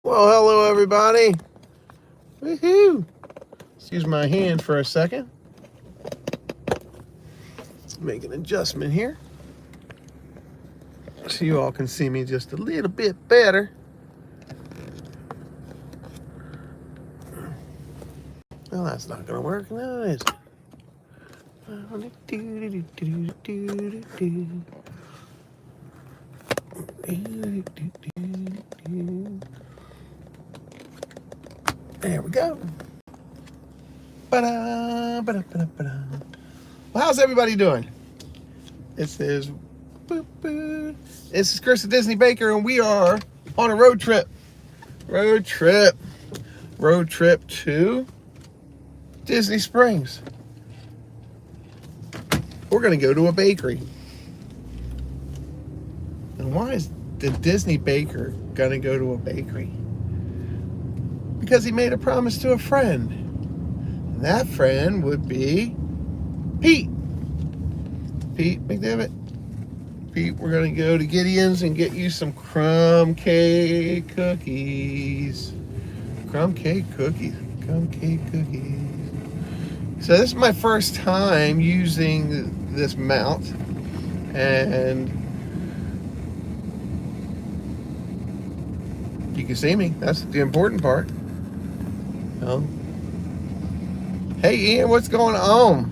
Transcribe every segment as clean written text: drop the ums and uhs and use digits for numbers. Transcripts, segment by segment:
Well, hello everybody. Woohoo! Excuse my hand for a second. Let's make an adjustment here so you all can see me just a little bit better. Well, that's not gonna work now, is it? There we go. Ba-da, ba-da, ba-da, ba-da. Well, how's everybody doing? This is Chris the Disney Baker, and we are on a road trip. Road trip to Disney Springs. We're going to go to a bakery. And why is the Disney Baker going to go to a bakery? Because he made a promise to a friend. And that friend would be Pete. Pete McDevitt. Pete, we're going to go to Gideons and get you some crumb cake cookies. Crumb cake cookies. Crumb cake cookies. So this is my first time using this mount, and you can see me. That's the important part. Oh. Hey Ian, what's going on?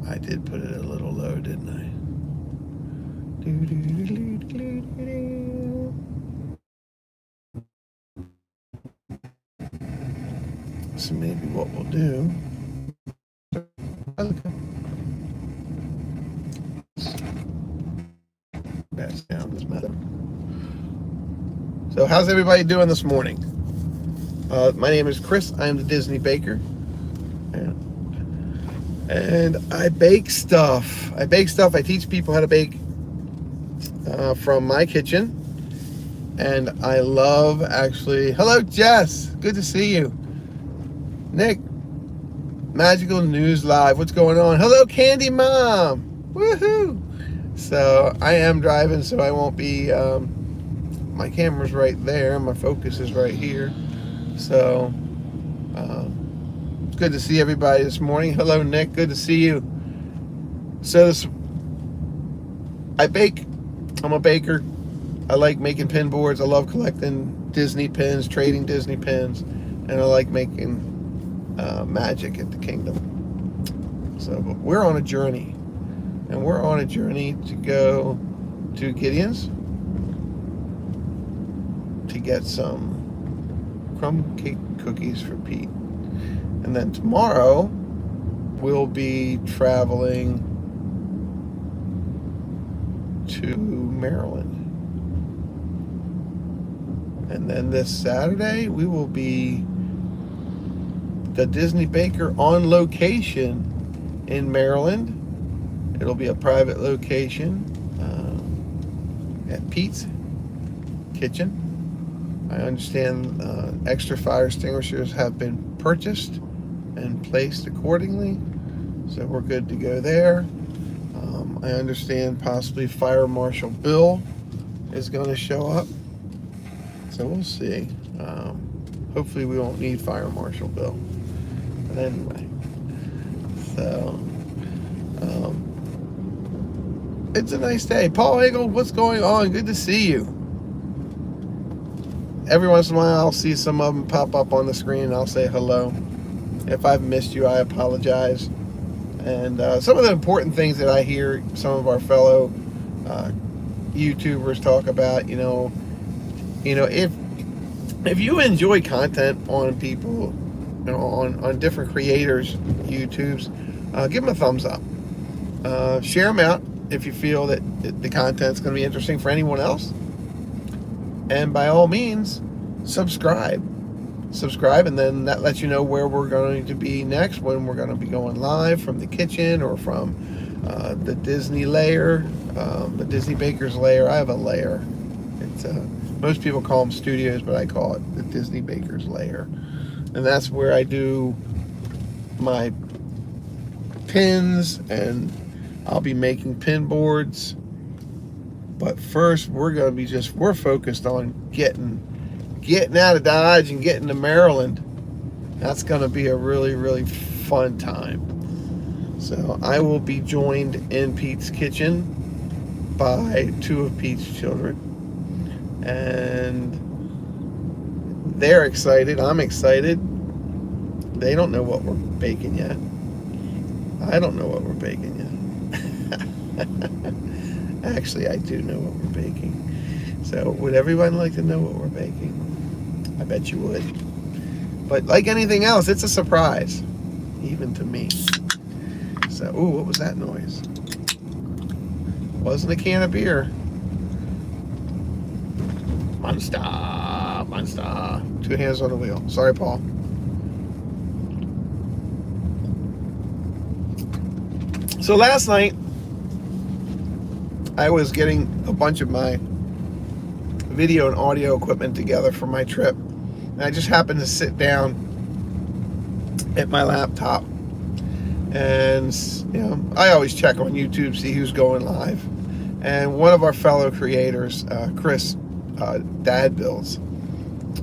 I did put it a little low, didn't I? So maybe what we'll do. That sound is better. So how's everybody doing this morning? My name is Chris. I am the Disney Baker. And I bake stuff. I teach people how to bake from my kitchen. And I love actually... Hello, Jess. Good to see you. Nick. Magical News Live. What's going on? Hello, Candy Mom. Woohoo. So I am driving, so I won't be... my camera's right there. My focus is right here. So... good to see everybody this morning. Hello, Nick. Good to see you. So I bake. I'm a baker. I like making pin boards. I love collecting Disney pins, trading Disney pins, and I like making magic at the kingdom. So but we're on a journey, and we're on a journey to go to Gideons to get some crumb cake cookies for Pete. And then tomorrow, we'll be traveling to Maryland. And then this Saturday, we will be the Disney Baker on location in Maryland. It'll be a private location at Pete's Kitchen. I understand extra fire extinguishers have been purchased and placed accordingly, so we're good to go there. I understand possibly Fire Marshal Bill is going to show up, so we'll see. Hopefully we won't need Fire Marshal Bill, but anyway, so it's a nice day. Paul Hagel, what's going on? Good to see you. Every once in a while I'll see some of them pop up on the screen and I'll say hello. If I've missed you, I apologize. And some of the important things that I hear some of our fellow YouTubers talk about, you know, if you enjoy content on people, you know, on different creators' YouTubes, give them a thumbs up. Share them out if you feel that the content's going to be interesting for anyone else. And by all means, subscribe, and then that lets you know where we're going to be next, when we're going to be going live from the kitchen or from the Disney lair, the Disney Baker's lair. I have a lair. It's most people call them studios, but I call it the Disney Baker's lair, and that's where I do my pins, and I'll be making pin boards But first, we're focused on getting out of Dodge and getting to Maryland. That's going to be a really, really fun time. So I will be joined in Pete's kitchen by 2 of Pete's children. And they're excited. I'm excited. They don't know what we're baking yet. I don't know what we're baking yet. Actually, I do know what we're baking. So would everyone like to know what we're baking? I bet you would. But like anything else, it's a surprise, even to me. So, ooh, what was that noise? Wasn't a can of beer. Monster. 2 hands on the wheel. Sorry, Paul. So last night, I was getting a bunch of my video and audio equipment together for my trip. And I just happened to sit down at my laptop. And, I always check on YouTube, see who's going live. And one of our fellow creators, Chris, Dad Builds,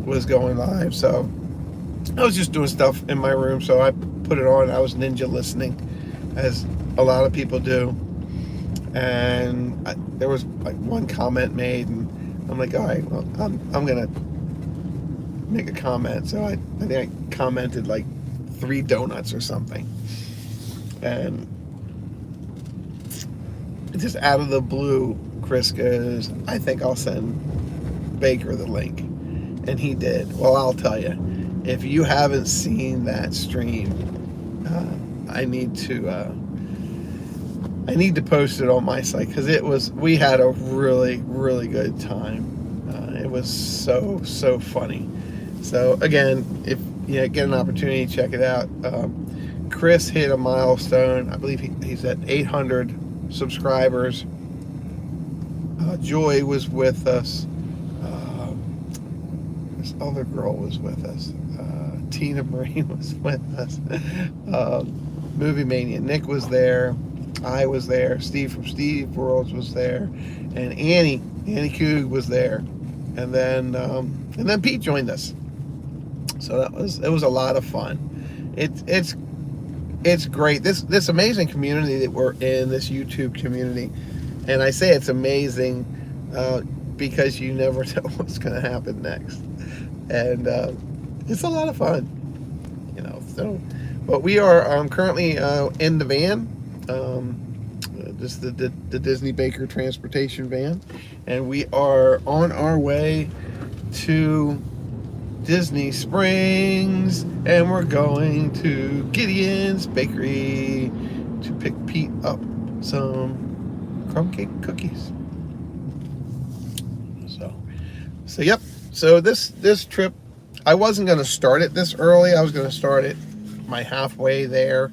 was going live. So I was just doing stuff in my room, so I put it on. I was ninja listening, as a lot of people do. And there was like one comment made, and I'm like, all right, well, I'm gonna make a comment. So I think I commented like 3 donuts or something, and just out of the blue, Chris goes, I think I'll send Baker the link. And he did. Well, I'll tell you, if you haven't seen that stream, I need to post it on my site, because we had a really, really good time. It was so funny. So again, if you get an opportunity, check it out. Chris hit a milestone. I believe he's at 800 subscribers. Joy was with us. This other girl was with us. Tina Marie was with us. Movie Mania Nick was there. I was there. Steve from Steve Worlds was there, and Annie Coog was there, and then Pete joined us. So it was a lot of fun. It's great. This amazing community that we're in, this YouTube community, and I say it's amazing because you never know what's going to happen next, and it's a lot of fun, So, but we are currently in the van. Just the Disney Baker transportation van, and we are on our way to Disney Springs, and we're going to Gideons Bakery to pick Pete up some crumb cake cookies. So yep. So this trip, I wasn't going to start it this early. I was going to start it my halfway there,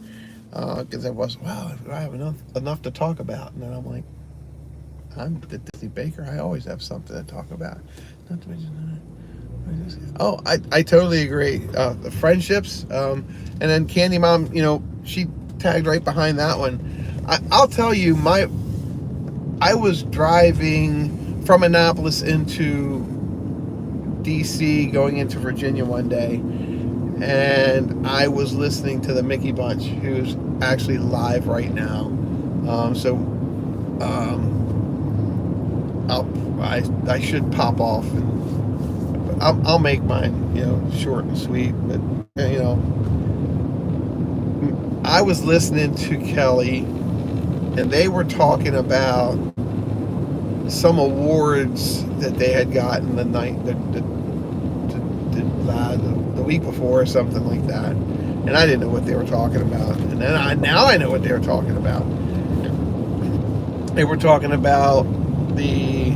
because I was, wow, I have enough to talk about. And then I'm like, I'm the Disney Baker. I always have something to talk about. Not to mention that. I totally agree. The friendships, and then Candy Mom, she tagged right behind that one. I'll tell you, I was driving from Annapolis into DC, going into Virginia one day, and I was listening to the Mickey Bunch, who's actually live right now. I should pop off, and I'll make mine, short and sweet. But I was listening to Kelly, and they were talking about some awards that they had gotten the week before or something like that, and I didn't know what they were talking about. And then now I know what they were talking about. They were talking about the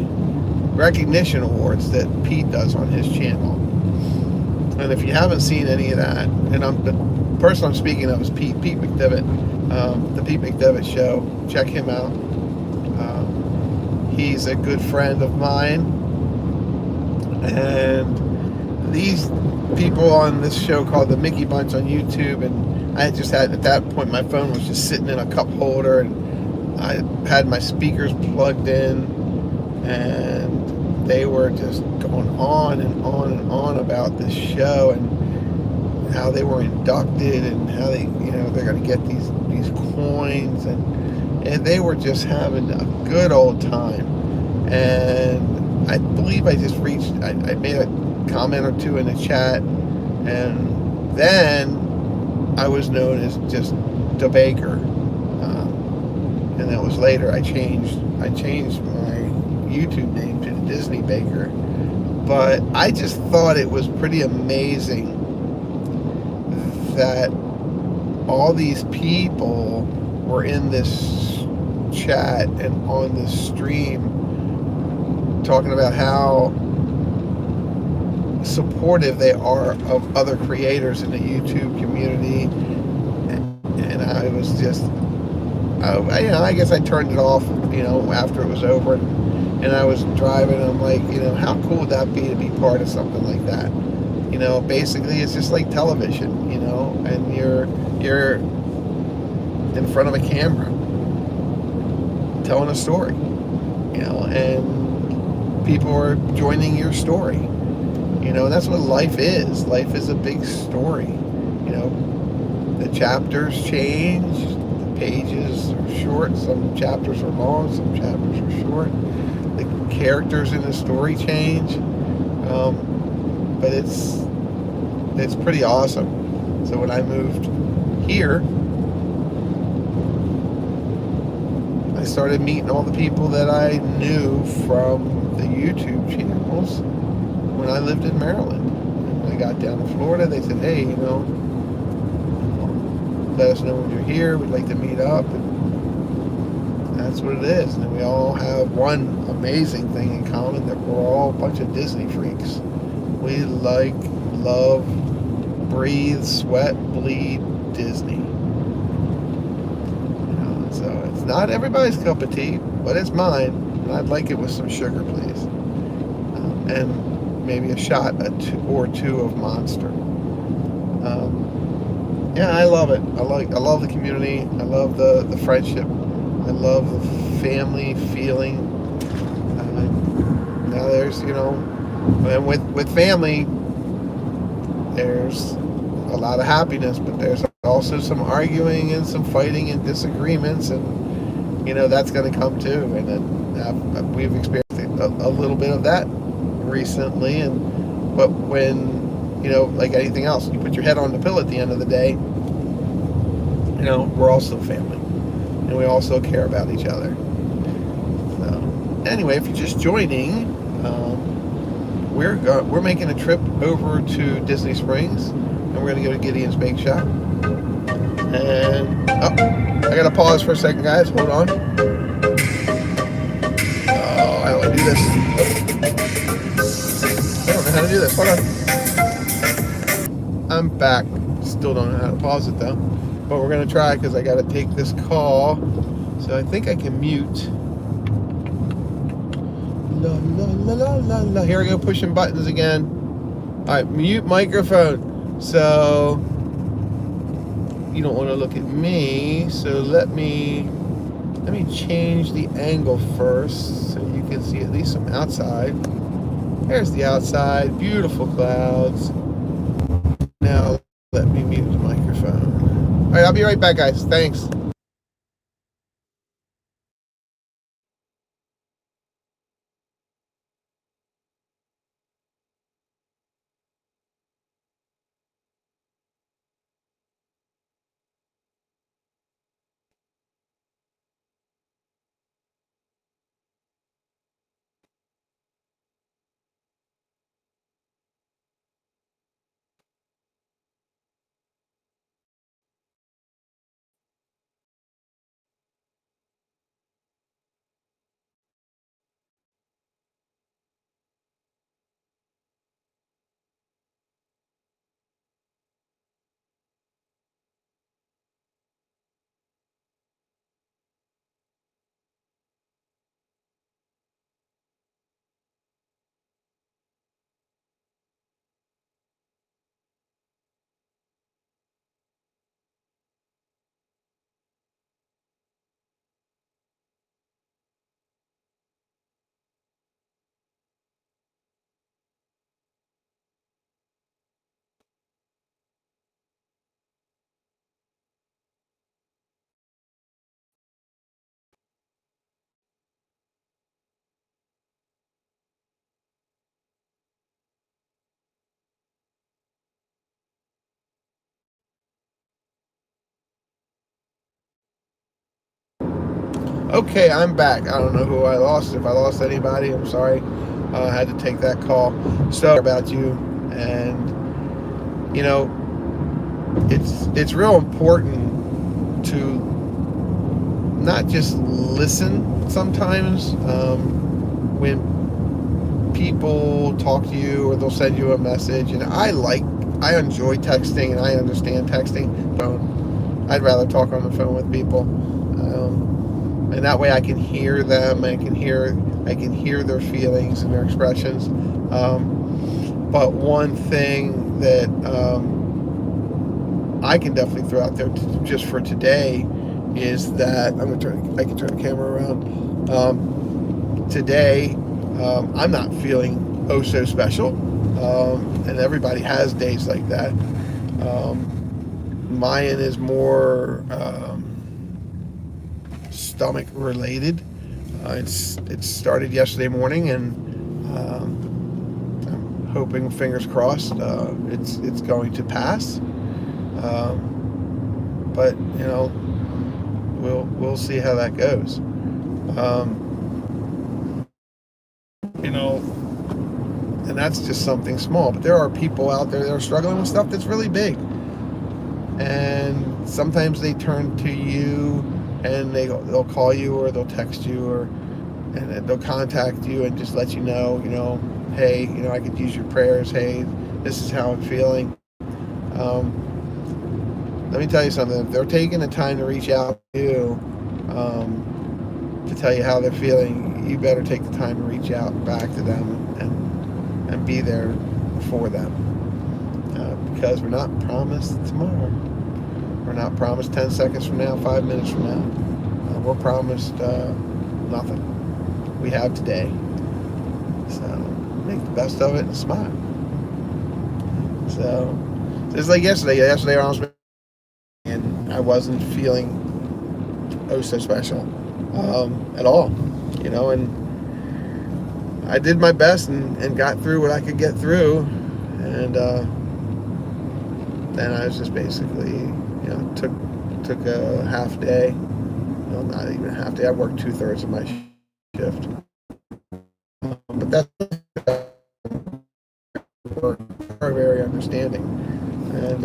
recognition awards that Pete does on his channel. And if you haven't seen any of that, and the person I'm speaking of is Pete McDevitt, the Pete McDevitt Show. Check him out. He's a good friend of mine, and these people on this show called the Mickey Bunch on YouTube, and I just had, at that point, my phone was just sitting in a cup holder, and I had my speakers plugged in, and they were just going on and on and on about this show and how they were inducted and how they're going to get these coins, and they were just having a good old time. And I believe I just reached, I made a comment or two in the chat, and then I was known as just the Baker, and that was later I changed my YouTube name to the Disney Baker. But I just thought it was pretty amazing that all these people were in this chat and on this stream talking about how supportive they are of other creators in the YouTube community. And I was just, I guess I turned it off, after it was over, and I was driving, and I'm like, how cool would that be to be part of something like that? Basically it's just like television, and you're in front of a camera telling a story, and people are joining your story. That's what life is. Life is a big story. The chapters change, the pages are short, some chapters are long, some chapters are short. The characters in the story change, but it's pretty awesome. So when I moved here, I started meeting all the people that I knew from the YouTube channels when I lived in Maryland. And when I got down to Florida, they said, hey, let us know when you're here. We'd like to meet up. And that's what it is. And we all have one amazing thing in common, that we're all a bunch of Disney freaks. We like, love, breathe, sweat, bleed Disney. So it's not everybody's cup of tea, but it's mine. And I'd like it with some sugar, please. And maybe a shot or two of Monster. Yeah, I love it. I love the community. I love the friendship. I love the family feeling. Now there's, and with family, there's a lot of happiness, but there's also some arguing and some fighting and disagreements, and that's going to come too. And then we've experienced a little bit of that recently. But when like anything else, you put your head on the pillow at the end of the day, we're also family, and we also care about each other. So anyway, if you're just joining, we're making a trip over to Disney Springs, and we're going to go to Gideons Bake Shop. And I got to pause for a second, guys. Hold on. Oh, how do I do this? I don't know how to do this. Hold on. I'm back. Still don't know how to pause it though, but we're going to try, because I got to take this call. So I think I can mute. La la la la la la. Here we go, pushing buttons again. All right, mute microphone. So you don't want to look at me. So let me change the angle first, so you can see at least some outside. There's the outside. Beautiful clouds. Now let me mute the microphone. All right, I'll be right back, guys. Thanks. Okay, I'm back. I don't know who I lost. If I lost anybody, I'm sorry. I had to take that call. So about you, and you know, it's real important to not just listen sometimes when people talk to you or they'll send you a message. And I enjoy texting and I understand texting, but I'd rather talk on the phone with people, and that way I can hear them. I can hear their feelings and their expressions. But one thing that I can definitely throw out there just for today is that I can turn the camera around. Today, I'm not feeling oh so special, and everybody has days like that. Mine is more stomach related. It started yesterday morning, and I'm hoping, fingers crossed, it's going to pass. But we'll see how that goes. And that's just something small. But there are people out there that are struggling with stuff that's really big, and sometimes they turn to you, and they'll call you or they'll text you and they'll contact you and just let you know, hey, I could use your prayers. Hey, this is how I'm feeling. Let me tell you something. If they're taking the time to reach out to you to tell you how they're feeling, you better take the time to reach out back to them and be there for them. Because we're not promised tomorrow. We're not promised 10 seconds from now, 5 minutes from now. We're promised nothing. We have today. So make the best of it and smile. So it's like yesterday. Yesterday I was, and I wasn't feeling oh so special at all. And I did my best and got through what I could get through. And then I was just basically, took a half day. No, not even a half day. I worked 2/3 of my shift. But that's very, very understanding. And,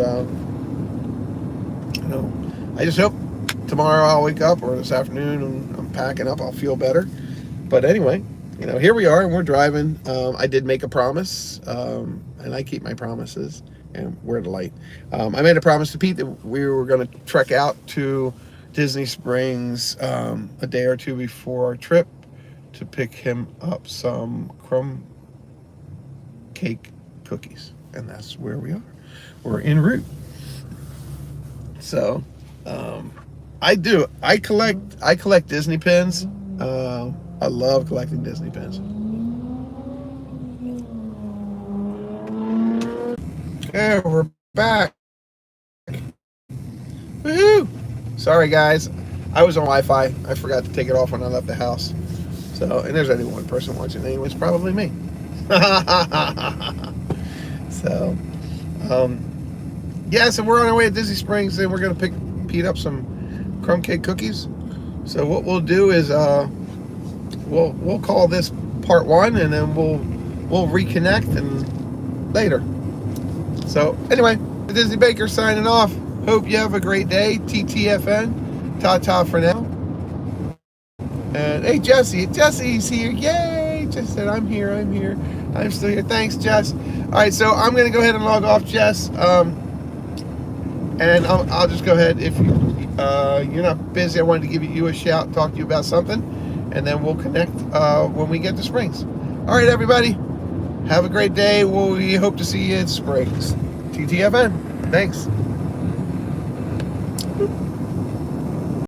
I just hope tomorrow I'll wake up, or this afternoon and I'm packing up, I'll feel better. But anyway, here we are and we're driving. I did make a promise, and I keep my promises, and we're the light. I made a promise to Pete that we were going to trek out to Disney Springs a day or two before our trip to pick him up some crumb cake cookies. And that's where we are. We're en route. So I collect Disney pins. I love collecting Disney pins. Yeah, we're back. Woohoo! Sorry guys, I was on Wi-Fi. I forgot to take it off when I left the house. So, and there's only one person watching anyway. It's probably me. So, yeah, so we're on our way to Disney Springs, and we're going to pick Pete up some crumb cake cookies. So what we'll do is we'll call this part 1, and then we'll reconnect and later. So anyway, the Disney Baker signing off. Hope you have a great day. TTFN. Ta-ta for now. And hey, Jesse's here. Yay! Jess said, I'm here. I'm still here. Thanks, Jess. All right, so I'm going to go ahead and log off, Jess. And I'll just go ahead. If you're not busy, I wanted to give you a shout, talk to you about something, and then we'll connect when we get to Springs. All right, everybody. Have a great day. We hope to see you in Springs. TTFN. Thanks.